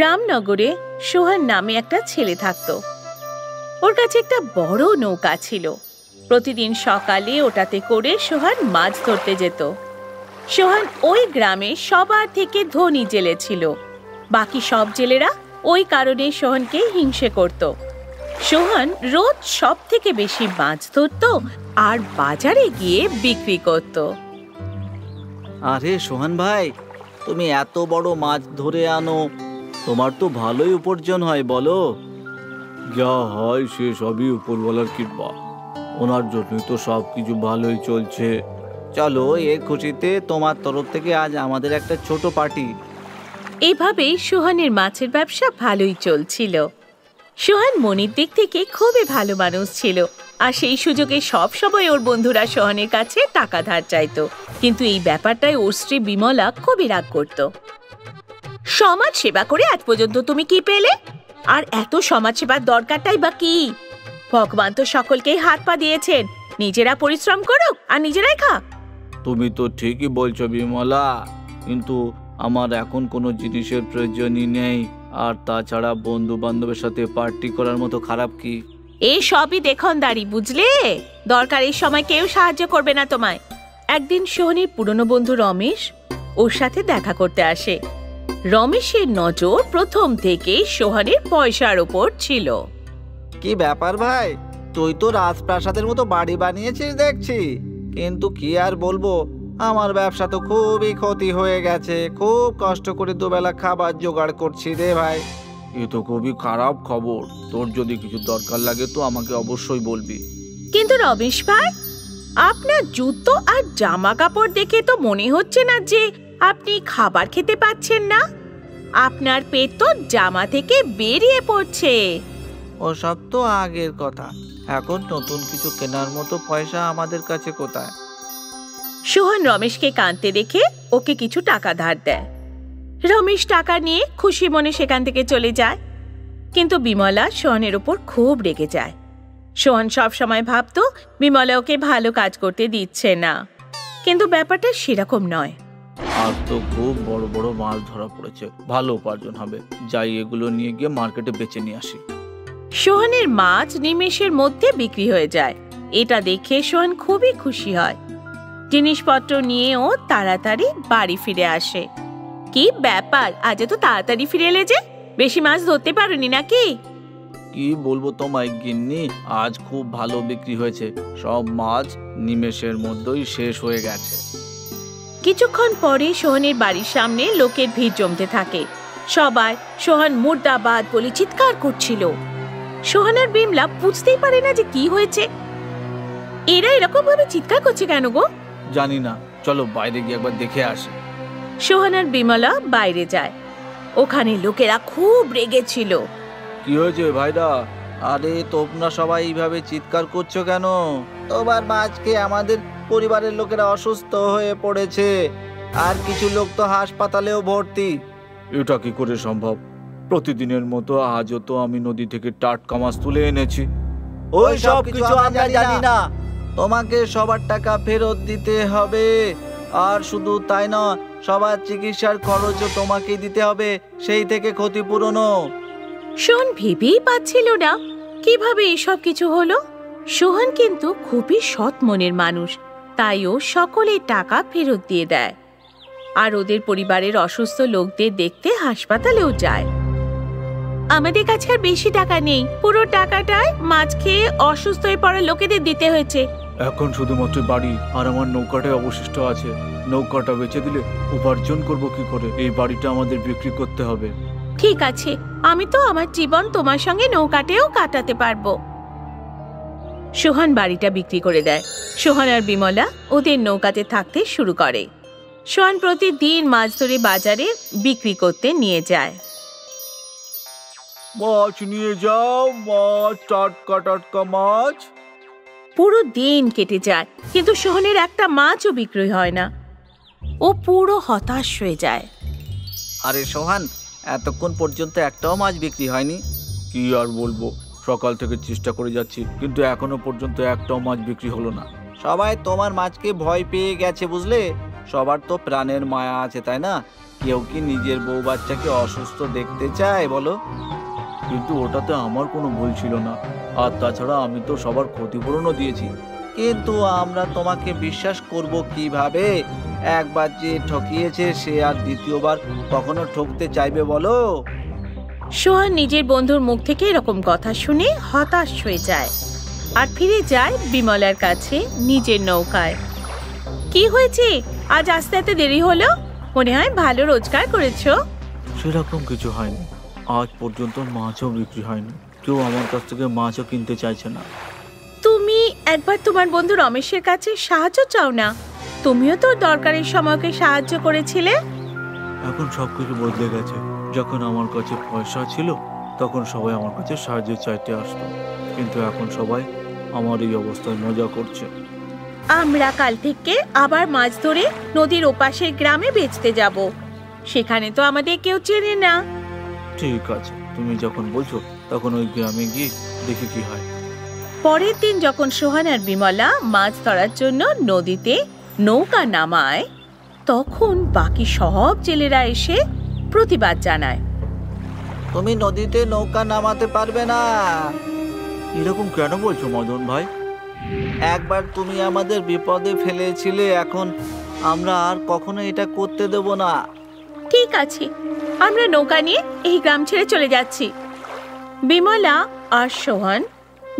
রামনগরে সোহান নামে একটা ছেলে থাকতো। ওর কাছে একটা বড় নৌকা ছিল। প্রতিদিন সকালে ওটাতে করে সোহান মাছ ধরতে যেত। সোহান ওই গ্রামে সবার থেকে ধনী জেলে ছিল। বাকি সব জেলেরা ওই কারণে সোহানকে হিংসে করত। সোহান রোজ সব থেকে বেশি মাছ ধরত আর বাজারে গিয়ে বিক্রি করত। আরে সোহান ভাই, তুমি এত বড় মাছ ধরে আনো, তোমার তো ভালোই উপার্জন হয় বলো। যা হয় সে সবই উপরওয়ালার কৃপা, ওনার জন্যই তো সব কিছু ভালোই চলছে। চলো, এর খুশিতে তোমার তরফ থেকে আজ আমাদের একটা ছোট পার্টি। এইভাবেই সোহানের মাছের ব্যবসা ভালোই চলছিল। সোহান মনির দিক থেকে খুবই ভালো মানুষ ছিল, আর সেই সুযোগে সব সময় ওর বন্ধুরা সোহানের কাছে টাকা ধার চাইতো। কিন্তু এই ব্যাপারটায় ওর স্ত্রী বিমলা খুবই রাগ করত। সমাজ সেবা করে আজ পর্যন্ত তুমি কি পেলে? আর এত সমাজ সেবার দরকারটাই বা কি? ভগবান তো সকলকেই হাত পা দিয়েছেন, নিজেরা পরিশ্রম করো আর নিজেরাই খা। তুমি তো ঠিকই বলছো বিমলা, কিন্তু আমার এখন কোনো জিনিসের প্রয়োজনই নেই। আর তাছাড়া বন্ধু বান্ধবের সাথে পার্টি করার মতো খারাপ কি? এই সবই দেখনদারি, বুঝলে? দরকার এই সময় কেউ সাহায্য করবে না তোমায়। একদিন সোহানের পুরনো বন্ধু রমেশ ওর সাথে দেখা করতে আসে। রমেশের নজর প্রথম থেকেই সোহানের পয়সার ওপর ছিল। কি ব্যাপার ভাই, তুই তো রাজপ্রাসাদের মতো বাড়ি বানিয়েছিস দেখছি, কিন্তু কি আর বলবো, আমার ব্যবসা তো খুবই ক্ষতি হয়ে গেছে। খুব কষ্ট করে দুবেলা খাবার জোগাড় করছি রে ভাই। এ তো খুবই খারাপ খবর। তোর যদি কিছু দরকার লাগে তো আমাকে অবশ্যই বলবি। কিন্তু রমেশ ভাই, আপনার জুতো আর জামা কাপড় দেখে তো মনে হচ্ছে না যে আপনি খাবার খেতে পাচ্ছেন না। আপনার পেট তো জামা থেকে বেরিয়ে পড়ছে। ওসব তো আগের কথা, এখন নতুন কিছু কেনার মতো পয়সা আমাদের কাছে কোথায়? সোহান রমেশকে কাঁদতে দেখে ওকে কিছু টাকা ধার দেয়। রমেশ টাকা নিয়ে খুশি মনে সেখান থেকে চলে যায়। কিন্তু বিমলা সোহানের উপর খুব রেগে যায়। সোহান সব সময় ভাবতো বিমলা ওকে ভালো কাজ করতে দিচ্ছে না, কিন্তু ব্যাপারটা সেরকম নয়। আজ তো খুব বড় বড় মাছ ধরা পড়েছে, ভালো উপার্জন হবে। যাই, এগুলো নিয়ে গিয়ে মার্কেটে বেচে নিয়ে আসি। সোহানের মাছ নিমেষের মধ্যে বিক্রি হয়ে যায়। এটা দেখে সোহান খুবই খুশি হয়। জিনিসপত্র নিয়ে ও তাড়াতাড়ি বাড়ি ফিরে আসে। কি ব্যাপার, আজ তো তাড়াতাড়ি ফিরে এলে যে? বেশি মাছ ধরতে পারোনি নাকি? কি বলবো তোমায় গিন্নি, আজ খুব ভালো বিক্রি হয়েছে। সব মাছ নিমেষের মধ্যেই শেষ হয়ে গেছে। কিছুক্ষণ পরে সোহানের বাড়ির সামনে লোকের ভিড় জমতে থাকে। সবাই সোহান মুর্দাবাদ বলে চিৎকার করছিল। সোহান আর বিমলা বুঝতেই পারে না যে কি হয়েছে। এরা এরকম ভাবে চিৎকার করছে কেন গো? জানি না, চলো বাইরে গিয়ে একবার দেখে আসি। সোহান আর বিমলা বাইরে যায়। ওখানে লোকেরা খুব রেগেছিল। কি হয়েছে ভাইরা? আরে তোমরা সবাই এইভাবে চিৎকার করছো কেন? তোমার মাছকে আমাদের পরিবারের লোকেরা অসুস্থ হয়ে পড়েছে, আর কিছু লোক তো হাসপাতালেও ভর্তি। এটা কি করে সম্ভব? প্রতিদিনের মতো আজও তো আমি নদী থেকে টাটকা মাছ তুলে এনেছি। ওই সব কিছু আমরা জানি না। তোমাকে সবার টাকা ফেরত দিতে হবে, আর শুধু তাই না, সবার চিকিৎসার খরচও তোমাকেই দিতে হবে, সেই থেকে ক্ষতিপূরণও। সোহান ভেবেই পাচ্ছিল না কিভাবে এসব কিছু হলো। সোহান কিন্তু খুবই সৎ মনের মানুষ, তাই ও সকলের টাকা ফেরত দিয়ে দেয়, আর ওদের পরিবারের অসুস্থ লোকদের দেখতে হাসপাতালেও যায়। আমাদের কাছে আর বেশি টাকা নেই, পুরো টাকাটাই মাছ খেয়ে অসুস্থ হয়ে পড়া লোকেদের দিতে হয়েছে। এখন শুধুমাত্র বাড়ি আর আমার নৌকাটাই অবশিষ্ট আছে। নৌকাটা বেচে দিলে উপার্জন করব কি করে? এই বাড়িটা আমাদের বিক্রি করতে হবে। ঠিক আছে, আমি তো আমার জীবন তোমার সঙ্গে নৌকাতেও কাটাতে পারবো। সোহান বাড়িটা বিক্রি করে দেয়। সোহান আর বিমলা ওদের নৌকাতে থাকতে শুরু করে। সোহান প্রতিদিন মাছ ধরে বাজারে বিক্রি করতে নিয়ে যায়। মাছ নিয়ে যাও, মাছ, টাটকা টাটকা মাছ। পুরো দিন কেটে যায়, কিন্তু সোহানের একটা মাছও বিক্রি হয় না। ও পুরো হতাশ হয়ে যায়। আরে সোহান, এতক্ষণ পর্যন্ত একটাও মাছ বিক্রি হয়নি। কি আর বলবো, সকাল থেকে চেষ্টা করে যাচ্ছি, কিন্তু এখনো পর্যন্ত একটাও মাছ বিক্রি হলো না। সবাই তোমার মাছকে ভয় পেয়ে গেছে বুঝলে, সবার তো প্রাণের মায়া আছে, তাই না? কেউ কি নিজের বউ বাচ্চাকে অসুস্থ দেখতে চায় বলো? কিন্তু ওটাতে আমার কোনো ভুল ছিল না, আর তাছাড়া আমি তো সবার ক্ষতিপূরণও দিয়েছি। কিন্তু আমরা তোমাকে বিশ্বাস করব কিভাবে? একবার যে ঠকিয়েছে সে আর দ্বিতীয়বার কখনো ঠকতে চাইবে বলো? সোহান নিজের বন্ধুর মুখ থেকে এরকম কথা শুনে হতাশ হয়ে যায় আর ফিরে যায় বিমলার কাছে নিজের নৌকায়। কি হয়েছে, আজ আসতে এত দেরি হলো? মনে হয় ভালো রোজগার করেছো। সেরকম কিছু হয়নি, আজ পর্যন্ত মাছও বিক্রি হয়নি, কেউ আমার কাছ থেকে মাছও কিনতে চাইছে না। তুমি একবার তোমার বন্ধু রমেশের কাছে সাহায্য চাও না? তুমিও তো দরকারের সময়কে সাহায্য করেছিলে। এখন সবকিছু বদলে গেছে। যখন আমার কাছে পয়সা ছিল তখন সবাই আমার কাছে সাহায্য চাইতে আসতো, কিন্তু এখন সবাই আমার এই অবস্থায় মজা করছে। আমরা কাল থেকে আবার মাছ ধরে নদীর ওপাশের গ্রামে বেচতে যাব। সেখানে তো আমাদের কেউ চেনে না। ঠিক আছে, তুমি যখন বলছো তখন ওই গ্রামে গিয়ে দেখি কি হয়। পরের দিন যখন সোহান আর বিমলা মাছ ধরার জন্য নদীতে নৌকা নামায়, তখন বাকি সব জেলেরা এসে প্রতিবাদ জানায়। তুমি নদীতে নৌকা নামাতে পারবে না। এরকম কেন বলছো মদন ভাই? একবার তুমি আমাদের বিপদে ফেলেছিলে, এখন আমরা আর কখনো এটা করতে দেব না। ঠিক আছে, আমরা নৌকা নিয়ে এই গ্রাম ছেড়ে চলে যাচ্ছি। বিমলা আর সোহান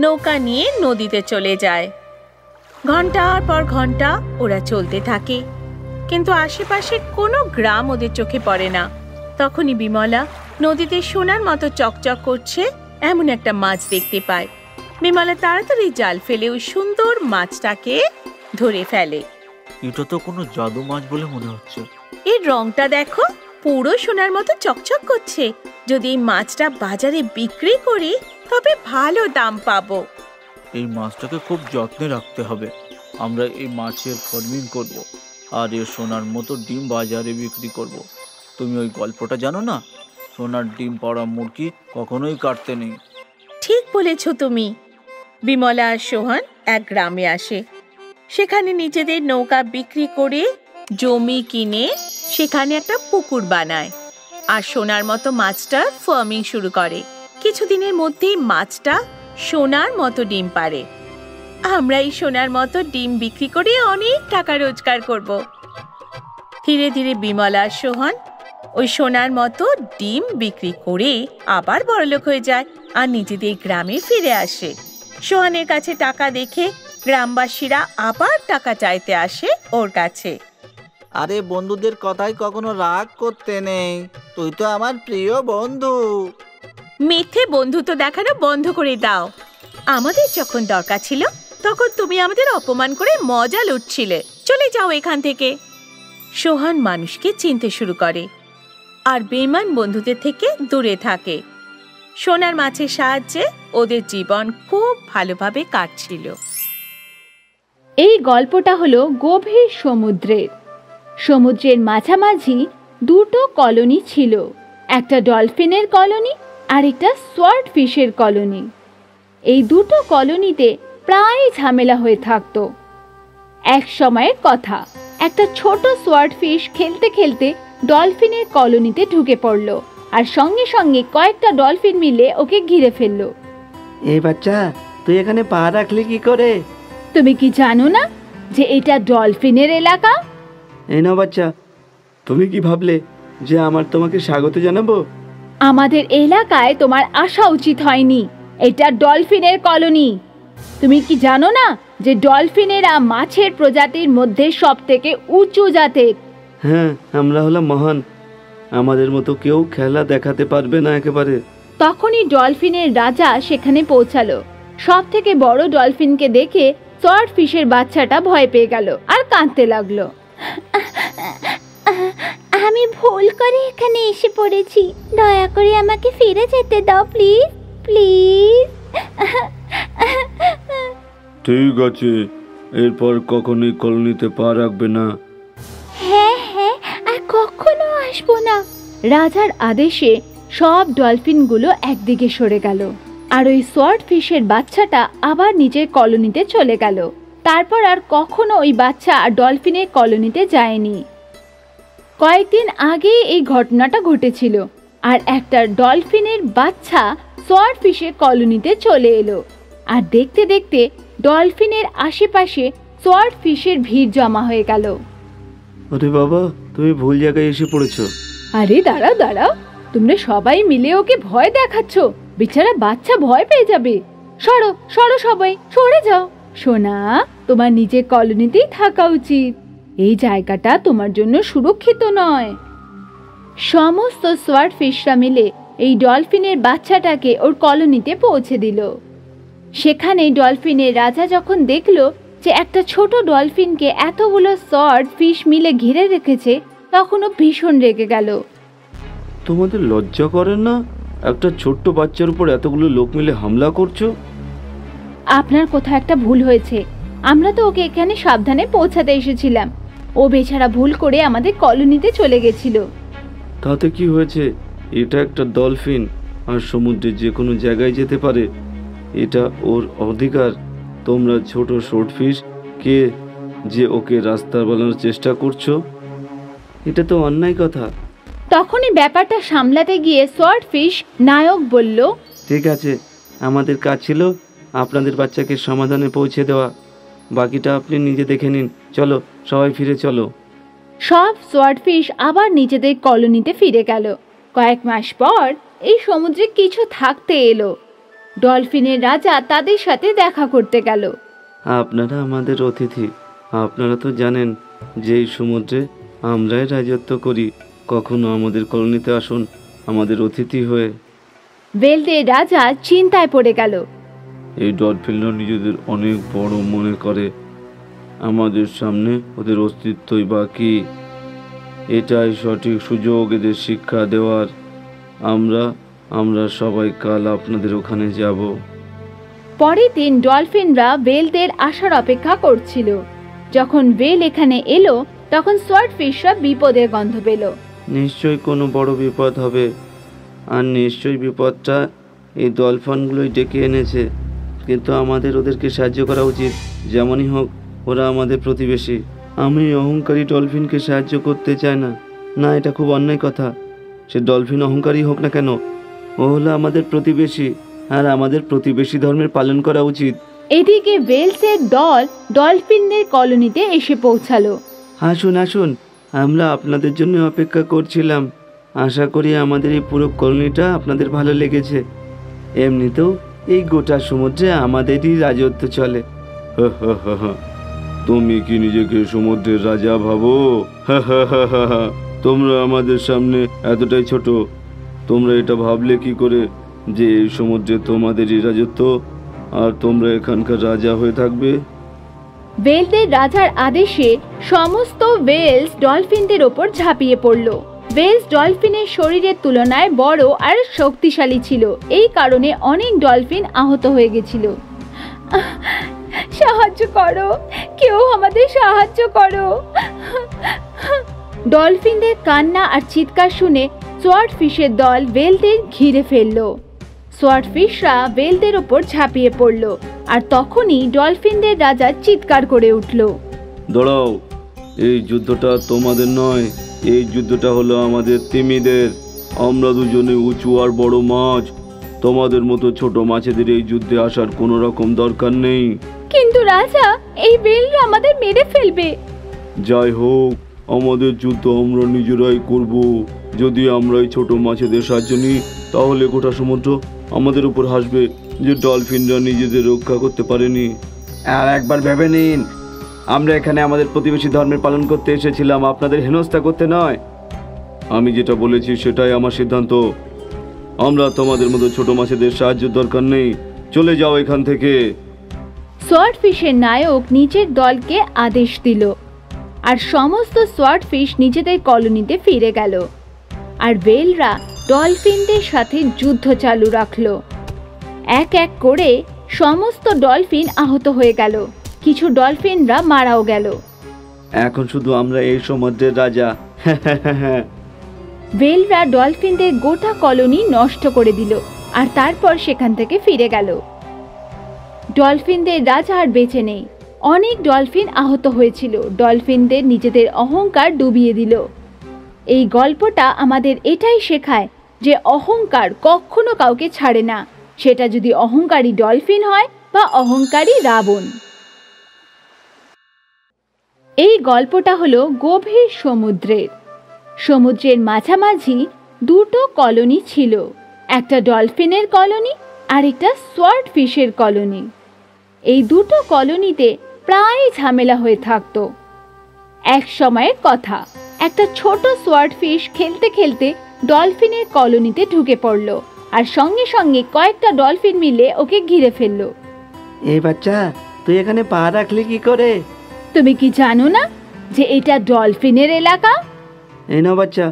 নৌকা নিয়ে নদীতে চলে যায়। ঘন্টার পর ঘন্টা ওরা চলতে থাকে, কিন্তু আশেপাশে কোনো গ্রাম ওদের চোখে পড়ে না। তখনই বিমলা নদীতে সোনার মতো চকচক করছে এমন একটা মাছ দেখতে পায়। বিমলা তাড়াতাড়ি জাল ফেলে ওই সুন্দর মাছটাকে ধরে ফেলে। এটা তো কোনো জাদু মাছ বলে মনে হচ্ছে। এর রংটা দেখো, পুরো সোনার মতো চকচক করছে। যদি এই মাছটা বাজারে বিক্রি করি তবে ভালো দাম পাবো। এই মাছটাকে খুব যত্নে রাখতে হবে। আমরা এই মাছের ফার্মিং করব, আর এর সোনার মতো ডিম বাজারে বিক্রি করব। তুমি ওই গল্পটা জানো না, সোনার ডিম পাড়া মুরগি কখনোই কাটতে নেই। ঠিক বলেছ তুমি। বিমলা আর সোহান এক গ্রামে আসে। সেখানে নিজেদের নৌকা বিক্রি করে জমি কিনে সেখানে একটা পুকুর বানায় আর সোনার মতো মাছটার ফার্মিং শুরু করে। কিছুদিনের মধ্যেই মাছটা সোনার মতো ডিম পাড়ে। আমরা এই সোনার মতো ডিম বিক্রি করে অনেক টাকা রোজগার করব। ধীরে ধীরে বিমলা আর সোহান ওই সোনার মতো ডিম বিক্রি করে আবার বড়লোক হয়ে যায় আর নিজেদের গ্রামে ফিরে আসে। সোহানের কাছে টাকা দেখে গ্রামবাসীরা আবার টাকা চাইতে আসে ওর কাছে। আরে বন্ধুদের কথাই কখনো রাগ করতে নেই, তুই তো আমার প্রিয় বন্ধু। মিথ্যে বন্ধুত্ব দেখানো বন্ধ করে দাও। আমাদের যখন দরকার ছিল তখন তুমি আমাদের অপমান করে মজা লুটছিলে। চলে যাও এখান থেকে। সোহান মানুষকে চিনতে শুরু করে আর বেঈমান বন্ধুদের থেকে দূরে থাকে। সোনার মাছের সাহায্যে ওদের জীবন খুব ভালোভাবে কাটছিল। এই গল্পটা হলো গভীর সমুদ্রের। সমুদ্রের মাঝামাঝি দুটো কলোনি ছিল, একটা ডলফিনের কলোনি আর একটা সোয়ার্ড ফিশের কলোনি। এই দুটো কলোনিতে প্রায় ঝামেলা হয়ে থাকতো। এক সময়ের কথা, একটা ছোট সোয়ার্ড ফিশ খেলতে খেলতে ডলফিনের কলোনিতে ঢুকে পড়ল আর সঙ্গে সঙ্গে কয়েকটা ডলফিন মিলে ওকে ঘিরে ফেলল। এই বাচ্চা, তুই এখানে পা রাখলি কি করে? তুমি কি জানো না যে এটা ডলফিনের এলাকা? এই নাও বাচ্চা, তুমি কি ভাবলে যে আমার তোমাকে স্বাগত জানাবো? আমাদের এলাকায় তোমার আসা উচিত হয়নি। এটা ডলফিনের কলোনি। তুমি কি জানো না যে ডলফিনেরা মাছের প্রজাতির মধ্যে সবথেকে উঁচু জাতের? হ্যাঁ, আমরা হলাম মহান, আমাদের মতো কেউ খেলা দেখাতে পারবে না একেবারে। তখনই ডলফিনের রাজা সেখানে পৌঁছালো। সব থেকে বড় ডলফিনকে দেখে সোয়ার্ড ফিশের বাচ্চাটা ভয় পেয়ে গেল আর কাঁদতে লাগলো। আমি ভুল করে এখানে এসে পড়েছি, দয়া করে আমাকে ফিরে যেতে দাও প্লিজ প্লিজ। ঠিক আছে, এরপর কখনোই কলোনিতে পা রাখবে না। হ্যাঁ হ্যাঁ, আর কখনো আসবো না। রাজার আদেশে সব ডলফিনগুলো একদিকে সরে গেল আর ওই সোয়ার্ড ফিশের বাচ্চাটা আবার নিজের কলোনিতে চলে গেল। তারপর আর কখনো ওই বাচ্চা আর ডলফিনের কলোনিতে যায়নি। কয়েকদিন আগে এই ঘটনাটা ঘটেছিল, আর একটা ডলফিনের বাচ্চা সোয়ার্ডফিশের কলোনিতে চলে এলো। আর দেখতে দেখতে ডলফিনের আশেপাশে সোয়ার্ডফিশের ভিড় জমা হয়ে গেল। আরে বাবা, তুমি ভুল জায়গায় এসে পড়েছো। আরে দাঁড়াও দাঁড়াও, তোমরা সবাই মিলে ওকে ভয় দেখাচ্ছ। বেচারা বাচ্চা ভয় পেয়ে যাবে। সরো সরো, সবাই সরে যাও। সোনা, তোমার নিজের কলোনিতেই থাকা উচিত। এই জায়গাটা তোমার জন্য সুরক্ষিত নয়। সমস্ত সোয়ার্ডফিশরা মিলে এই ডলফিনের বাচ্চাটাকে ওর কলোনিতে পৌঁছে দিল। সেখানে ডলফিনের রাজা যখন দেখল যে একটা ছোট ডলফিনকে এতগুলো সোয়ার্ডফিশ মিলে ঘিরে রেখেছে, তখন ও ভীষণ রেগে গেল। তোমাদের লজ্জা করেন না? একটা ছোট্ট বাচ্চার উপর এতগুলো লোক মিলে হামলা করছো। আপনার কোথাও একটা ভুল হয়েছে। আমরা তো ওকে এখানে সাবধানে পৌঁছাতে এসেছিলাম। ও বেচারা ভুল করে আমাদের কলোনিতে চলে গেছিল। তাতে কি হয়েছে? এটা একটা ডলফিন, আর সমুদ্রে যে কোনো জায়গায় যেতে পারে। এটা ওর অধিকার। তোমরা ছোট শর্টফিশ কে যে ওকে রাস্তা বানানোর চেষ্টা করছো, এটা তো অন্যায় কথা। তখনই ব্যাপারটা সামলাতে গিয়ে সোয়ার্ডফিশ নায়ক বলল, ঠিক আছে, আমাদের কাজ ছিল আপনাদের বাচ্চাকে সমাধানে পৌঁছে দেওয়া। বাকিটা আপনি নিজে দেখে নিন। চলো সবাই ফিরে চলো। সব সোয়ার্ডফিশ আবার নিজেদের কলোনিতে ফিরে গেল। কয়েক মাস পর এই সমুদ্রে কিছু থাকতে এলো। ডলফিনের রাজা তাদের সাথে দেখা করতে গেল। আপনারা আমাদের অতিথি। আপনারা তো জানেন যে এই সমুদ্রে আমরাই রাজত্ব করি। কখনো আমাদের কলোনিতে আসুন আমাদের অতিথি হয়ে। ওয়েলদের রাজা চিন্তায় পড়ে গেল। এই ডলফিনরা নিজেদের অনেক বড় মনে করে, আমাদের সামনে ওদের অস্তিত্বই বাকি। এটাই সঠিক সুযোগ এদের শিক্ষা দেওয়ার। আমরা সবাই কাল আপনাদের ওখানে যাব। পরের দিন ডলফিনরা ওয়েলদের আসার অপেক্ষা করছিল। যখন ওয়েল এখানে এলো, তখন সোয়ার্ডফিশরা বিপদের গন্ধ পেল। নিশ্চয়ই কোনো বড় বিপদ হবে, আর নিশ্চয়ই বিপদটা এই ডলফিনগুলোই ডেকে এনেছে। কিন্তু আমাদের ওদেরকে সাহায্য করা উচিত। যেমনই হোক, ওরা আমাদের প্রতিবেশী। আমি অহংকারী ডলফিনকে সাহায্য করতে চাই না। না, এটা খুব অন্যায় কথা। সে ডলফিন অহংকারী হোক না কেন, ও হলো আমাদের প্রতিবেশী, আর আমাদের প্রতিবেশী ধর্মের পালন করা উচিত। এদিকে ওয়েলসের দল ডলফিনদের কলোনিতে এসে পৌঁছালো। আসুন আসুন, আমরা আপনাদের জন্য অপেক্ষা করছিলাম। আশা করি আমাদের এই পুরো কলোনিটা আপনাদের ভালো লেগেছে। এমনিতেও এই গোটা সমুদ্রে আমাদেরই রাজত্ব চলে। তুমি কি নিজেকে সমুদ্রের রাজা ভাবো? তোমরা আমাদের সামনে এতটাই ছোট। তোমরা এটা ভাবলে কি করে যে এই সমুদ্রে তোমাদেরই রাজত্ব, আর তোমরা এখানকার রাজা হয়ে থাকবে? ওয়েলদের রাজার আদেশে সমস্ত ওয়েলস ডলফিনদের ওপর ঝাঁপিয়ে পড়ল। ওয়েলস ডলফিনের শরীরের তুলনায় বড় আর শক্তিশালী ছিল। এই কারণে অনেক ডলফিন আহত হয়ে গেছিল। সাহায্য করো, কেউ আমাদের সাহায্য করো। ডলফিনদের কান্না আর চিৎকার শুনে সোয়ার্ডফিশের দল ওয়েলদের ঘিরে ফেলল। সোয়ার্ডফিশরা ওয়েলদের ওপর ঝাঁপিয়ে পড়ল, আর তখনই ডলফিনদের রাজা চিৎকার করে উঠল, দাঁড়াও, এই যুদ্ধটা তোমাদের নয়, এই যুদ্ধটা হলো আমাদের তিমিদের। আমরা দুজনে উঁচু আর বড় মাছ। তোমাদের মতো ছোট মাছেদের এই যুদ্ধে আসার কোনো রকম দরকার নেই। কিন্তু রাজা, এই ওয়েলরা আমাদের মেরে ফেলবে। যাই হোক, আমাদের যুদ্ধ আমরা নিজেরাই করব। যদি আমরা এই ছোট মাছেদের সাহায্য নিই, তাহলে গোটা সমুদ্র আমাদের উপর হাসবে যে ডলফিনরা নিজেদের রক্ষা করতে পারেনি। আর একবার ভেবে নিন, আমরা এখানে আমাদের প্রতিবেশী ধর্মের পালন করতে এসেছিলাম, আপনাদের হেনস্থা করতে নয়। আমি যেটা বলেছি সেটাই আমার সিদ্ধান্ত। আমরা তোমাদের মতো ছোট মাছেদের সাহায্যের দরকার নেই। চলে যাও এখান থেকে। সোয়ার্ডফিশের নায়ক নিজের দলকে আদেশ দিল, আর সমস্ত সোয়ার্ডফিশ নিজেদের কলোনিতে ফিরে গেল। আর ওয়েলরা ডলফিনদের সাথে যুদ্ধ চালু রাখলো। এক এক করে সমস্ত ডলফিন আহত হয়ে গেল। কিছু ডলফিনরা মারাও গেল। এখন শুধু আমরা এই সমুদ্রের রাজা। ওয়েলরা ডলফিনদের গোটা কলোনি নষ্ট করে দিল, আর তারপর সেখান থেকে ফিরে গেল। ডলফিনদের রাজা আর বেঁচে নেই। অনেক ডলফিন আহত হয়েছিল। ডলফিনদের নিজেদের অহংকার ডুবিয়ে দিল। এই গল্পটা আমাদের এটাই শেখায় যে অহংকার কখনো কাউকে ছাড়ে না, সেটা যদি অহংকারী ডলফিন হয় বা অহংকারী রাবণ। এই গল্পটা হলো গভীর সমুদ্রের। সমুদ্রের মাঝামাঝি দুটো কলোনি ছিল, একটা ডলফিনের কলোনি আর একটা সোয়ার্ড ফিশের কলোনি। এই দুটো কলোনিতে প্রায় ঝামেলা হয়ে থাকতো। এক সময়ের কথা, একটা ছোট সোয়ার্ড ফিশ খেলতে খেলতে ডলফিনের কলোনিতে ঢুকে পড়ল আর সঙ্গে সঙ্গে কয়েকটা ডলফিন মিলে ওকে ঘিরে ফেলল। এই বাচ্চা, তুই এখানে পা রাখলি কি করে? তুমি কি জানো না যে এটা ডলফিনের এলাকা? এই নাও বাচ্চা,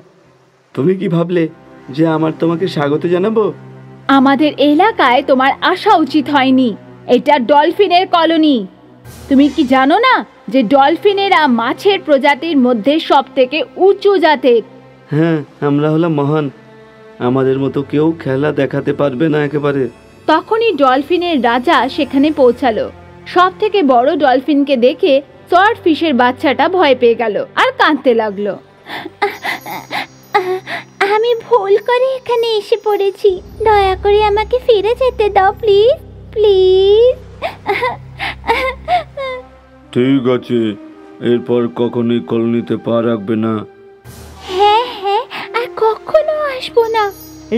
তুমি কি ভাবলে যে আমার তোমাকে স্বাগত জানাবো? আমাদের এলাকায় তোমার আসা উচিত হয়নি। এটা ডলফিনের কলোনি। তুমি কি জানো না যে ডলফিনেরা মাছের প্রজাতির মধ্যে সবথেকে উঁচু জাতের? হ্যাঁ, আমরা হলাম মহান, আমাদের মতো কেউ খেলা দেখাতে পারবে না একেবারে। তখনই ডলফিনের রাজা সেখানে পৌঁছালো। সব থেকে বড় ডলফিনকে দেখে সোয়ার্ড ফিশের বাচ্চাটা ভয় পেয়ে গেল আর কাঁদতে লাগলো। আমি ভুল করে এখানে এসে পড়েছি, দয়া করে আমাকে ফিরে যেতে দাও প্লিজ প্লিজ। ঠিক আছে, এরপর কখনোই কলোনিতে পা রাখবে না। হ্যাঁ হ্যাঁ, আর কখনো আসবো না।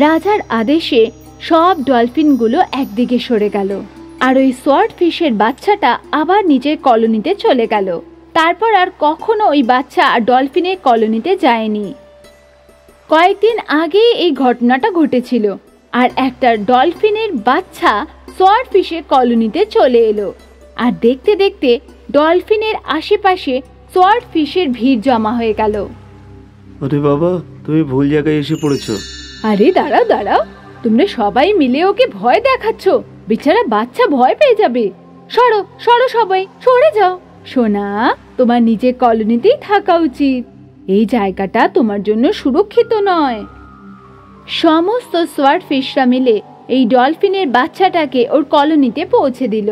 রাজার আদেশে সব ডলফিনগুলো একদিকে সরে গেল আর ওই সোয়ার্ড ফিশের বাচ্চাটা আবার নিজের কলোনিতে চলে গেল। তারপর আর কখনো ওই বাচ্চা আর ডলফিনের কলোনিতে যায়নি। কয়েকদিন আগে এই ঘটনাটা ঘটেছিল আর একটা ডলফিনের বাচ্চা সোয়ার্ড ফিশের কলোনিতে চলে এলো আর দেখতে দেখতে ডলফিনের আশেপাশে সোয়ার্ড ফিশের ভিড় জমা হয়ে গেল। আরে বাবা, তুমি ভুল জায়গায় এসে পড়েছো। আরে দাঁড়াও দাঁড়াও, তোমরা সবাই মিলে ওকে ভয় দেখাচ্ছ। বেচারা বাচ্চা ভয় পেয়ে যাবে। সরো সরো, সবাই সরে যাও। সোনা, তোমার নিজের কলোনিতেই থাকা উচিত। এই জায়গাটা তোমার জন্য সুরক্ষিত নয়। সমস্ত সোয়ার্ড ফিশরা মিলে এই ডলফিনের বাচ্চাটাকে ওর কলোনিতে পৌঁছে দিল।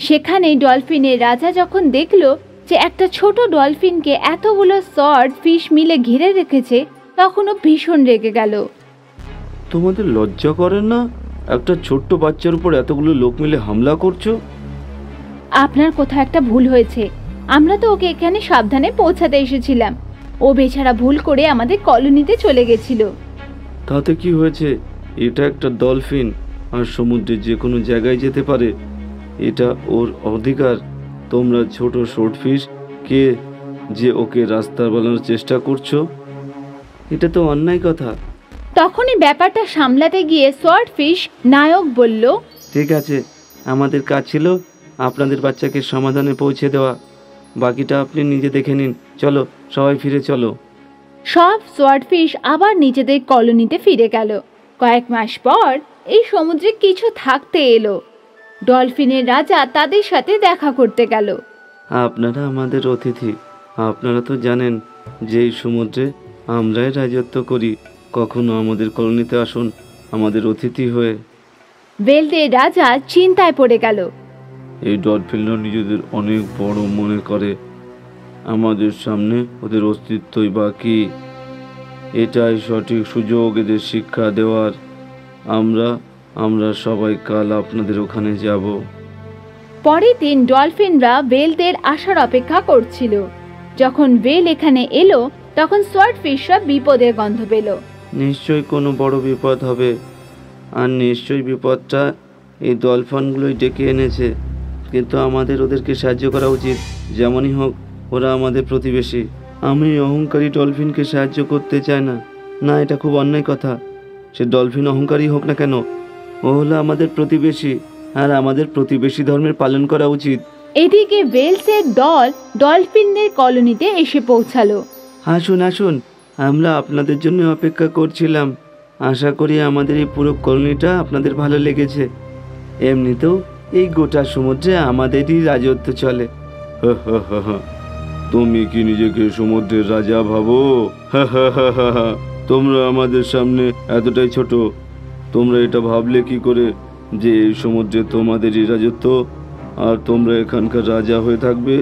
সেখানে ডলফিনের রাজা যখন দেখলো যে একটা ছোট ডলফিনকে এতগুলো সোয়ার্ড ফিশ মিলে ঘিরে রেখেছে, তখন ও ভীষণ রেগে গেল। তোমাদের লজ্জা করে না? একটা ছোট্ট বাচ্চার উপর এতগুলো লোক মিলে হামলা করছো। আপনার কোথাও একটা ভুল হয়েছে। আমরা তো ওকে এখানে সাবধানে পৌঁছাতে এসেছিলাম। ও বেচারা ভুল করে আমাদের কলোনিতে চলে গেছিল। তাতে কি হয়েছে? এটা একটা ডলফিন আর সমুদ্রে যে কোনো জায়গায় যেতে পারে, এটা ওর অধিকার। তোমরা ছোট শর্ট ফিশ কে যে ওকে রাস্তা বানানোর চেষ্টা করছো, এটা তো অন্যায় কথা। তখনই ব্যাপারটা সামলাতে গিয়ে সোয়ার্ড ফিশ নায়ক বলল, ঠিক আছে, আমাদের কাজ ছিল আপনাদের বাচ্চাকে সমাধানে পৌঁছে দেওয়া, বাকিটা আপনি নিজে দেখে নিন। চলো সবাই ফিরে চলো। সব সোয়ার্ড ফিশ আবার নিজেদের কলোনিতে ফিরে গেল। কয়েক মাস পর এই সমুদ্রে কিছু থাকতে এলো। ডলফিনের রাজা তাদের সাথে দেখা করতে গেল। আপনারা আমাদের অতিথি। আপনারা তো জানেন যে এই সমুদ্রে আমরাই রাজত্ব করি। কখনো আমাদের কলোনিতে আসুন আমাদের অতিথি হয়ে। ওয়েলদের রাজা চিন্তায় পড়ে গেল। এই ডলফিনরা নিজেদের অনেক বড় মনে করে, আমাদের সামনে ওদের অস্তিত্বই বাকি। এটাই সঠিক সুযোগ এদের শিক্ষা দেওয়ার। আমরা সবাই কাল আপনাদের ওখানে যাব। পরের দিন ডলফিনরা ওয়েলদের আসার অপেক্ষা করছিল। যখন ওয়েল এখানে এলো, তখন সোয়ার্ড ফিশরা বিপদের গন্ধ পেল। নিশ্চয়ই কোনো বড় বিপদ হবে, আর নিশ্চয়ই বিপদটা এই ডলফিনগুলোই ডেকে এনেছে। কিন্তু আমাদের ওদেরকে সাহায্য করা উচিত। যেমনই হোক, ওরা আমাদের প্রতিবেশী। আমি অহংকারী ডলফিনকে সাহায্য করতে চাই না। না, এটা খুব অন্যায় কথা। সে ডলফিন অহংকারী হোক না কেন, ও হলো আমাদের প্রতিবেশী, আর আমাদের প্রতিবেশী ধর্মের পালন করা উচিত। এদিকে ওয়েলসের দল ডলফিনদের কলোনিতে এসে পৌঁছালো। আসুন আসুন, আমরা আপনাদের জন্য অপেক্ষা করছিলাম। আশা করি আমাদের এই পুরো কলোনিটা আপনাদের ভালো লেগেছে। এমনিতেও এই গোটা সমুদ্রে আমাদেরই রাজত্ব চলে। তুমি কি নিজেকে সমুদ্রের রাজা ভাবো? তোমরা আমাদের সামনে এতটাই ছোট। তোমরা এটা ভাবলে কি করে যে এই সমুদ্রে তোমাদেরই রাজত্ব? আর তোমরা এখানকার রাজা হয়ে থাকবে।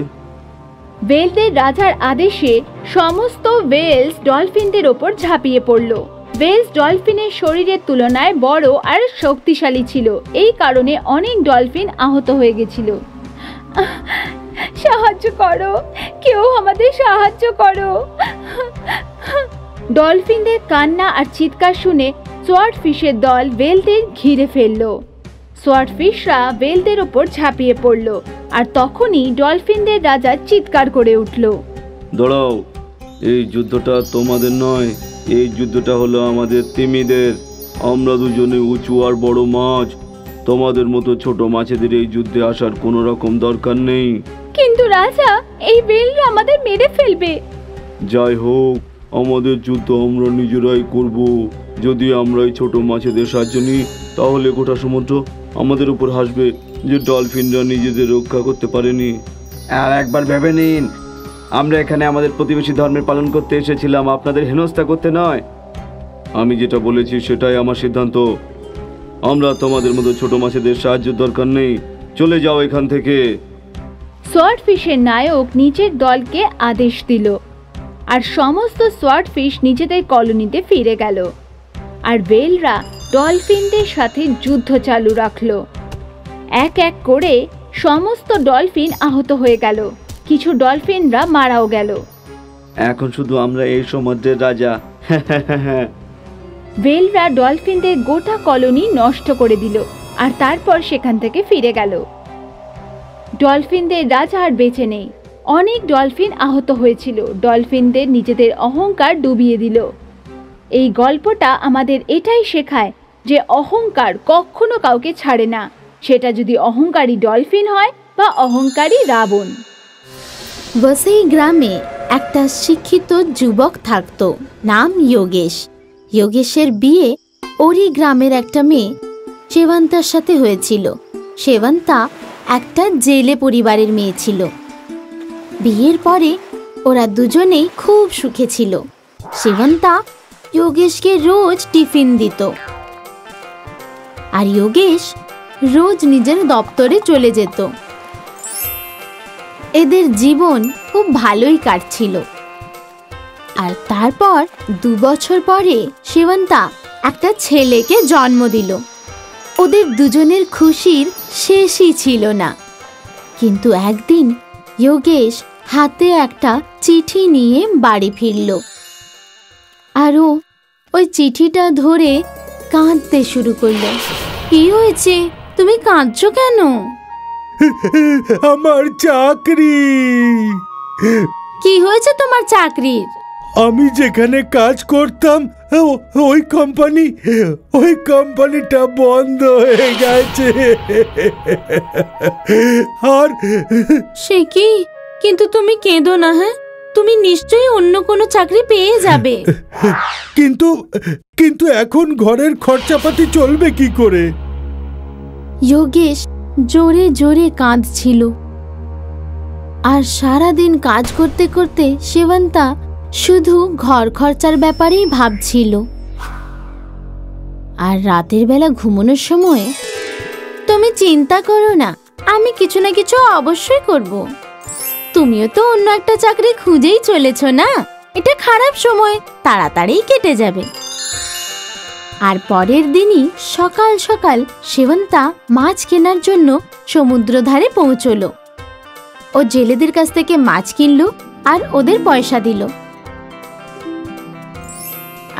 ওয়েলদের রাজার আদেশে সমস্ত ওয়েলস ডলফিনদের ওপর ঝাঁপিয়ে পড়ল। ওয়েলস ডলফিনের শরীরের তুলনায় বড় আর শক্তিশালী ছিল, এই কারণে অনেক ডলফিন আহত হয়ে গেছিল। সাহায্য করো, কেউ আমাদের সাহায্য করো। ডলফিনদের কান্না আর চিৎকার শুনে সোয়ার্ডফিশের দল ওয়েলদের ঘিরে ফেলল। সোয়ার্ডফিশরা ওয়েলদের ওপর ঝাঁপিয়ে পড়ল, আর তখনই ডলফিনদের রাজা চিৎকার করে উঠল, দাঁড়াও, এই যুদ্ধটা তোমাদের নয়, এই যুদ্ধটা হলো আমাদের তিমিদের। আমরা দুজনে উঁচু আর বড় মাছ, তোমাদের মতো ছোট মাছেদের এই যুদ্ধে আসার কোনো রকম দরকার নেই। কিন্তু রাজা, এই ওয়েলরা আমাদের মেরে ফেলবে। যাই হোক, আমাদের যুদ্ধ আমরা নিজেরাই করব। যদি আমরা এই ছোট মাছেদের সাহায্য নিই, তাহলে গোটা সমুদ্র আমাদের উপর হাসবে যে ডলফিনরা নিজেদের রক্ষা করতে পারেনি। আর একবার ভেবে নিন, আমরা এখানে আমাদের প্রতিবেশী ধর্মের পালন করতে এসেছিলাম, আপনাদের হেনস্থা করতে নয়। আমি যেটা বলেছি সেটাই আমার সিদ্ধান্ত। আমরা তোমাদের মতো ছোট মাছেদের সাহায্যের দরকার নেই, চলে যাও এখান থেকে। সোয়ার্ডফিশের নায়ক নিজের দলকে আদেশ দিল, আর সমস্ত সোয়ার্ডফিশ নিজেদের কলোনিতে ফিরে গেল। আর ওয়েলরা ডলফিনদের সাথে যুদ্ধ চালু রাখল। এক এক করে সমস্ত ডলফিন আহত হয়ে গেল, কিছু ডলফিনরা মারাও গেল। এখন শুধু আমরা এই সমুদ্রের রাজা। ওয়েলরা ডলফিনদের গোটা কলোনি নষ্ট করে দিল, আর তারপর সেখান থেকে ফিরে গেল। ডলফিনদের রাজা আর বেঁচে নেই, অনেক ডলফিন আহত হয়েছিল। ডলফিনদের নিজেদের অহংকার ডুবিয়ে দিল। এই গল্পটা আমাদের এটাই শেখায় যে অহংকার কখনো কাউকে ছাড়ে না, সেটা যদি অহংকারী ডলফিন হয় বা অহংকারী রাবণ। ওয়াসাই গ্রামে একটা শিক্ষিত যুবক থাকতো, নাম যোগেশ। যোগেশের বিয়ে ওরই গ্রামের একটা মেয়ে সেবান্তার সাথে হয়েছিল। সেবান্তা একটা জেলে পরিবারের মেয়ে ছিল। বিয়ের পরে ওরা দুজনেই খুব সুখে ছিল। সেবান্তা যোগেশকে রোজ টিফিন দিত, আর যোগেশ রোজ নিজের দপ্তরে চলে যেত। এদের জীবন খুব ভালোই কাটছিল। আর তারপর 2 বছর পরে সেবান্তা একটা ছেলেকে জন্ম দিল। ওদের দুজনের খুশির শেষই ছিল না। কিন্তু একদিন যোগেশ হাতে একটা চিঠি নিয়ে বাড়ি ফিরল, আর ওই চিঠিটা ধরে কাঁদতে শুরু করলো। কি হয়েছে, তুমি কাঁদছো কেন? আমার চাকরি। কি হয়েছে তোমার চাকরির? আমি যেখানে কাজ করতাম ওই কোম্পানিটা বন্ধ হয়ে গেছে। আর সে কি? কিন্তু তুমি কেঁদো না, হ্যাঁ, তুমি নিশ্চয়ই অন্য কোনো চাকরি পেয়ে যাবে। কিন্তু এখন ঘরের খরচাপাতি চলবে কি করে? যোগেশ জোরে জোরে কাঁদছিল। আর সারাদিন কাজ করতে করতে সেবান্তা শুধু ঘর খরচার ব্যাপারেই ভাবছিল। আর রাতের বেলা ঘুমানোর সময়, তুমি চিন্তা করো না, আমি কিছু না কিছু অবশ্যই করব। তুমিও তো অন্য একটা চাকরি খুঁজেই চলেছ না, এটা খারাপ সময় তাড়াতাড়ি কেটে যাবে। আর পরের দিনই সকাল সকাল সেবান্তা মাছ কেনার জন্য সমুদ্র ধারে পৌঁছলো। ও জেলেদের কাছ থেকে মাছ কিনলো আর ওদের পয়সা দিল।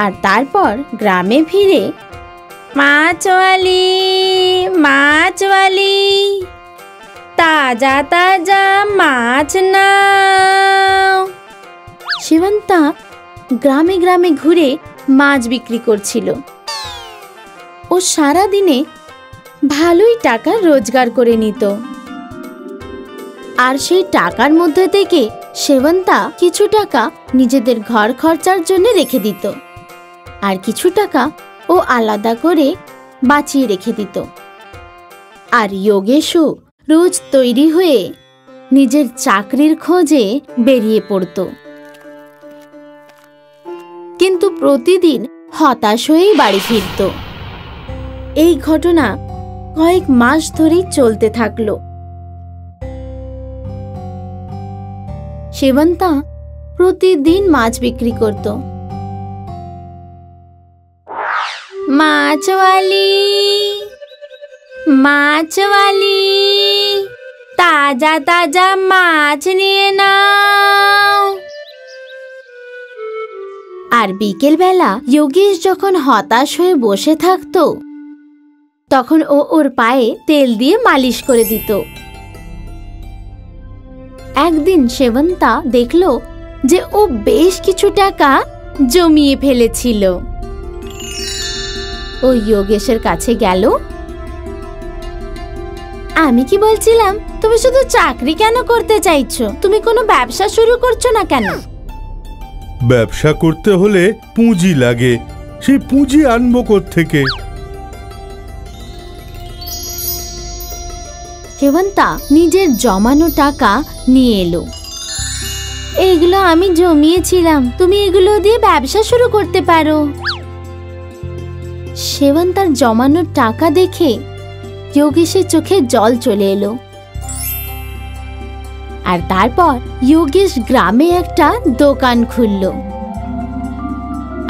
আর তারপর গ্রামে ফিরে, মাছওয়ালি মাছওয়ালি, তাজা তাজা মাছ নাও। সেবান্তা গ্রামে গ্রামে ঘুরে মাছ বিক্রি করছিল। ও সারা দিনে ভালোই টাকা রোজগার করে নিত। আর সেই টাকার মধ্যে থেকে সেবান্তা কিছু টাকা নিজেদের ঘর খরচার জন্য রেখে দিত, আর কিছু টাকা ও আলাদা করে বাঁচিয়ে রেখে দিত। আর যোগেশও রোজ তৈরি হয়ে নিজের চাকরির খোঁজে বেরিয়ে পড়ত। কিন্তু প্রতিদিন হতাশ হয়েই বাড়ি ফিরত। এই ঘটনা কয়েক মাস ধরেই চলতে থাকলো। সেবন্তা প্রতিদিন মাছ বিক্রি করত। মাছওয়ালি, মাছওয়ালি, তাজা তাজা মাছ নিয়ে নাও। আর বিকেলবেলা যোগেশ যখন হতাশ হয়ে বসে থাকতো, তখন ও ওর পায়ে তেল দিয়ে মালিশ করে দিত। একদিন সেবন্তা দেখল যে ও বেশ কিছু টাকা জমিয়ে ফেলেছিল। ও যোগেশের কাছে গেল। আমি কি বলছিলাম, তুমি শুধু চাকরি কেন করতে চাইছো? তুমি কোনো ব্যবসা শুরু করছো না কেন? ব্যবসা করতে হলে পুঁজি লাগে, সেই পুঁজি আনবো কোত্থেকে? সেবন্তা নিজের জমানো টাকা নিয়ে এলো। এইগুলো আমি জমিয়েছিলাম, তুমি এগুলো দিয়ে ব্যবসা শুরু করতে পারো। সেবন্তার জমানো টাকা দেখে যোগেশের চোখে জল চলে এলো। আর তারপর যোগেশ গ্রামে একটা দোকান খুলল।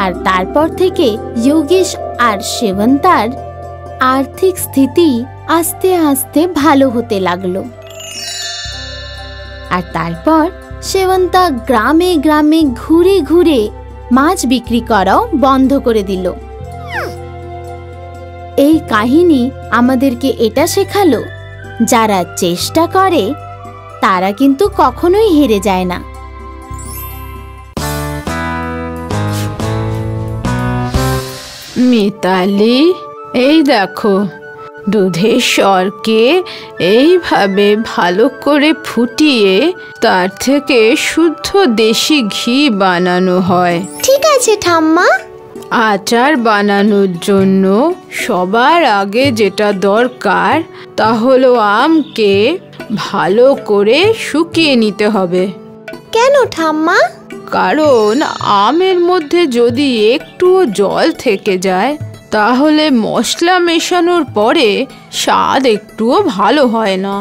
আর তারপর থেকে যোগেশ আর সেবন্তার আর্থিক স্থিতি আস্তে আস্তে ভালো হতে লাগলো। আর তারপর সেবন্তা গ্রামে গ্রামে ঘুরে ঘুরে মাছ বিক্রি করাও বন্ধ করে দিল। এই কাহিনী আমাদেরকে এটা শেখালো, যারা চেষ্টা করে তারা কিন্তু কখনোই হেরে যায় না। মিতালি, এই দেখো, দুধের স্বরকে এইভাবে ভালো করে ফুটিয়ে তার থেকে শুদ্ধ দেশি ঘি বানানো হয়। ঠিক আছে ঠাম্মা। আচার বানানোর জন্য সবার আগে যেটা দরকার তা হলো আমকে ভালো করে শুকিয়ে নিতে হবে। কেন ঠাম্মা? কারণ আমের মধ্যে যদি একটুও জল থেকে যায় তাহলে মশলা মেশানোর পরে স্বাদ একটুও ভালো হয় না।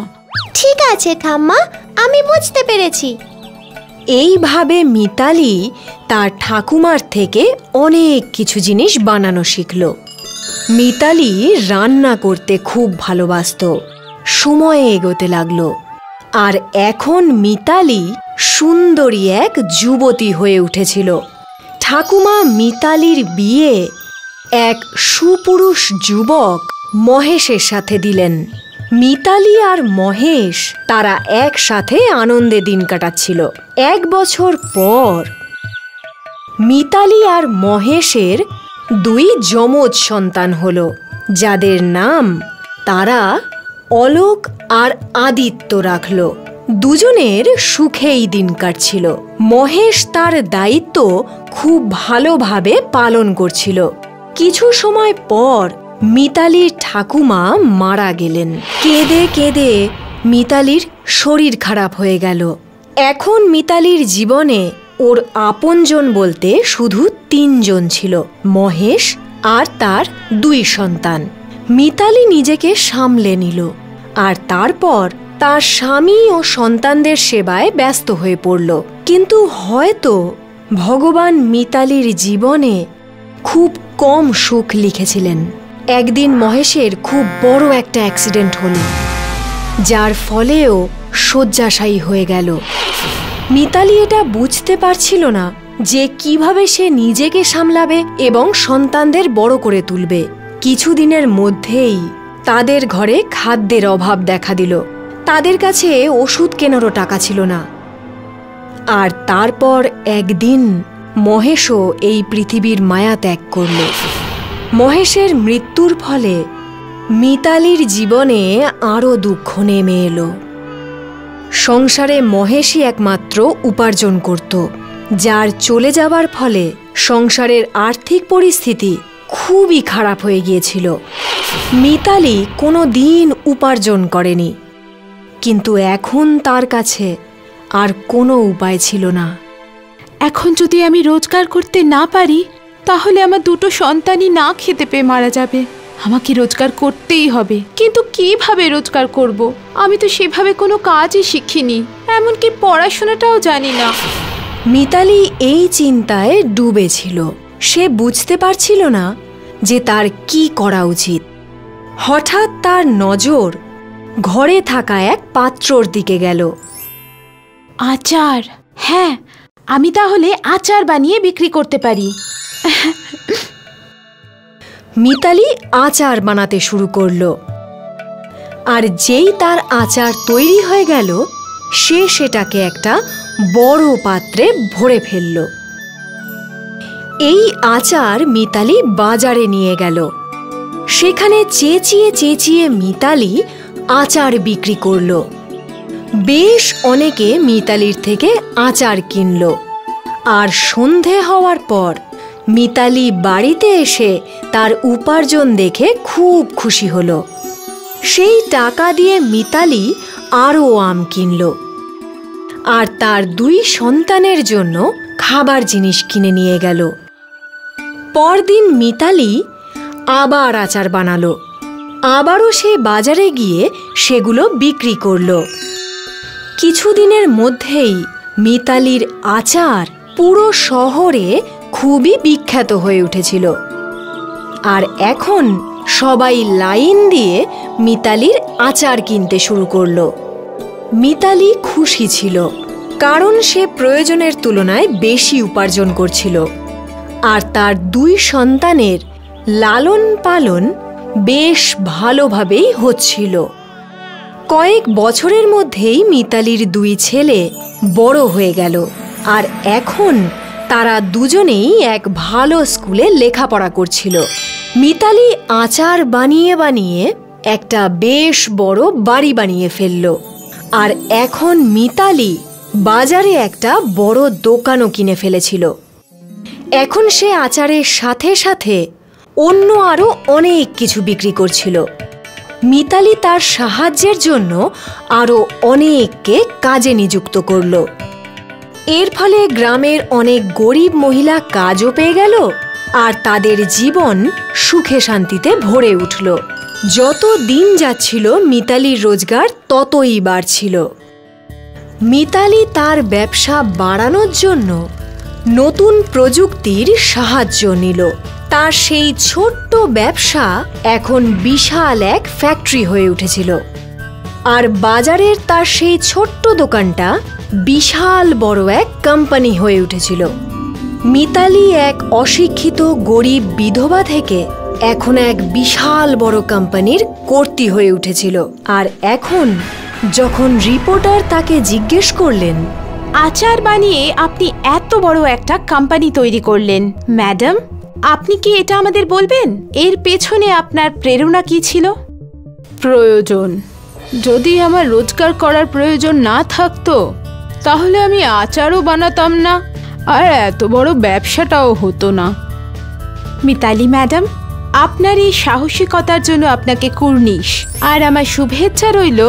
ঠিক আছে ঠাম্মা, আমি বুঝতে পেরেছি। এইভাবে মিতালি তার ঠাকুমার থেকে অনেক কিছু জিনিস বানানো শিখল। মিতালি রান্না করতে খুব ভালোবাসতো। সময় এগোতে লাগলো, আর এখন মিতালি সুন্দরী এক যুবতী হয়ে উঠেছিল। ঠাকুমা মিতালির বিয়ে এক সুপুরুষ যুবক মহেশের সাথে দিলেন। মিতালি আর মহেশ তারা একসাথে আনন্দে দিন কাটাচ্ছিল। 1 বছর পর মিতালি আর মহেশের 2 যমজ সন্তান হলো, যাদের নাম তারা অলোক আর আদিত্য রাখল। দুজনের সুখেই দিন কাটছিল। মহেশ তার দায়িত্ব খুব ভালোভাবে পালন করছিল। কিছু সময় পর মিতালির ঠাকুমা মারা গেলেন। কেঁদে কেঁদে মিতালির শরীর খারাপ হয়ে গেল। এখন মিতালির জীবনে ওর আপনজন বলতে শুধু 3 জন ছিল, মহেশ আর তার 2 সন্তান। মিতালি নিজেকে সামলে নিল, আর তারপর তার স্বামী ও সন্তানদের সেবায় ব্যস্ত হয়ে পড়ল। কিন্তু হয়তো ভগবান মিতালির জীবনে খুব কম সুখ লিখেছিলেন। একদিন মহেশের খুব বড় একটা অ্যাক্সিডেন্ট হলো, যার ফলেও শয্যাশায়ী হয়ে গেল। মিতালি এটা বুঝতে পারছিল না যে কিভাবে সে নিজেকে সামলাবে এবং সন্তানদের বড় করে তুলবে। কিছুদিনের মধ্যেই তাদের ঘরে খাদ্যের অভাব দেখা দিল। তাদের কাছে ওষুধ কেনারও টাকা ছিল না। আর তারপর একদিন মহেশও এই পৃথিবীর মায়া ত্যাগ করল। মহেশের মৃত্যুর ফলে মিতালির জীবনে আরও দুঃখ নেমে এলো। সংসারে মহেশই একমাত্র উপার্জন করত, যার চলে যাবার ফলে সংসারের আর্থিক পরিস্থিতি খুবই খারাপ হয়ে গিয়েছিল। মিতালি কোনো দিন উপার্জন করেনি, কিন্তু এখন তার কাছে আর কোনো উপায় ছিল না। এখন যদি আমি রোজগার করতে না পারি তাহলে আমার 2 সন্তানই না খেতে পেয়ে মারা যাবে। আমাকে রোজগার করতেই হবে, কিন্তু কিভাবে রোজগার করব? আমি তো সেভাবে কোনো কাজই শিখিনি, এমনকি পড়াশোনাটাও জানি না। মিতালি এই চিন্তায় ডুবে ছিল। সে বুঝতে পারছিল না যে তার কি করা উচিত। হঠাৎ তার নজর ঘরে থাকা এক পাত্রর দিকে গেল। আচার, হ্যাঁ, আমি তাহলে আচার বানিয়ে বিক্রি করতে পারি। মিতালি আচার বানাতে শুরু করলো, আর যেই তার আচার তৈরি হয়ে গেল, সে সেটাকে একটা বড় পাত্রে ভরে ফেলল। এই আচার মিতালি বাজারে নিয়ে গেল। সেখানে চেঁচিয়ে চেঁচিয়ে মিতালি আচার বিক্রি করল। বেশ অনেকে মিতালির থেকে আচার কিনল। আর সন্ধে হওয়ার পর মিতালি বাড়িতে এসে তার উপার্জন দেখে খুব খুশি হলো। সেই টাকা দিয়ে মিতালি আরও আম কিনল আর তার 2 সন্তানের জন্য খাবার জিনিস কিনে নিয়ে গেল। পরদিন মিতালি আবার আচার বানালো। আবারও সে বাজারে গিয়ে সেগুলো বিক্রি করল। কিছুদিনের মধ্যেই মিতালির আচার পুরো শহরে খুবই বিখ্যাত হয়ে উঠেছিল। আর এখন সবাই লাইন দিয়ে মিতালির আচার কিনতে শুরু করলো। মিতালি খুশি ছিল, কারণ সে প্রয়োজনের তুলনায় বেশি উপার্জন করছিল। আর তার 2 সন্তানের লালন পালন বেশ ভালোভাবেই হচ্ছিল। কয়েক বছরের মধ্যেই মিতালির 2 ছেলে বড় হয়ে গেল। আর এখন তারা দুজনেই এক ভালো স্কুলে লেখাপড়া করছিল। মিতালি আচার বানিয়ে বানিয়ে একটা বেশ বড় বাড়ি বানিয়ে ফেলল। আর এখন মিতালি বাজারে একটা বড় দোকানও কিনে ফেলেছিল। এখন সে আচারের সাথে সাথে অন্য আরও অনেক কিছু বিক্রি করছিল। মিতালি তার সাহায্যের জন্য আরও অনেককে কাজে নিযুক্ত করল। এর ফলে গ্রামের অনেক গরিব মহিলা কাজও পেয়ে গেল, আর তাদের জীবন সুখে শান্তিতে ভরে উঠল। যত দিন যাচ্ছিল মিতালির রোজগার ততই বাড়ছিল। মিতালি তার ব্যবসা বাড়ানোর জন্য নতুন প্রযুক্তির সাহায্য নিল। তার সেই ছোট্ট ব্যবসা এখন বিশাল এক ফ্যাক্টরি হয়ে উঠেছিল। আর বাজারের তার সেই ছোট্ট দোকানটা বিশাল বড় এক কোম্পানি হয়ে উঠেছিল। মিতালি এক অশিক্ষিত গরিব বিধবা থেকে এখন এক বিশাল বড় কোম্পানির কর্ত্রী হয়ে উঠেছিল। আর এখন যখন রিপোর্টার তাকে জিজ্ঞেস করলেন, আচার বানিয়ে আপনি এত বড় একটা কোম্পানি তৈরি করলেন, ম্যাডাম, আপনি কি এটা আমাদের বলবেন? এর পেছনে আপনার প্রেরণা কি ছিল? প্রয়োজন, যদি আমার রোজগার করার প্রয়োজন না থাকতো তাহলে আমি আচারও বানাতাম না, আর এত বড় ব্যবসাটাও হতো না। মিতালি ম্যাডাম, আপনার এই সাহসিকতার জন্য আপনাকে কুর্নিশ, আর আমার শুভেচ্ছা রইল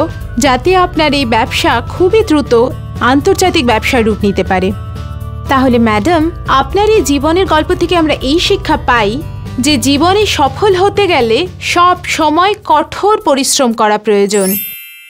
যাতে আপনার এই ব্যবসা খুবই দ্রুত আন্তর্জাতিক ব্যবসার রূপ নিতে পারে। তাহলে ম্যাডাম, আপনার এই জীবনের গল্প থেকে আমরা এই শিক্ষা পাই যে জীবনে সফল হতে গেলে সব সময় কঠোর পরিশ্রম করা প্রয়োজন।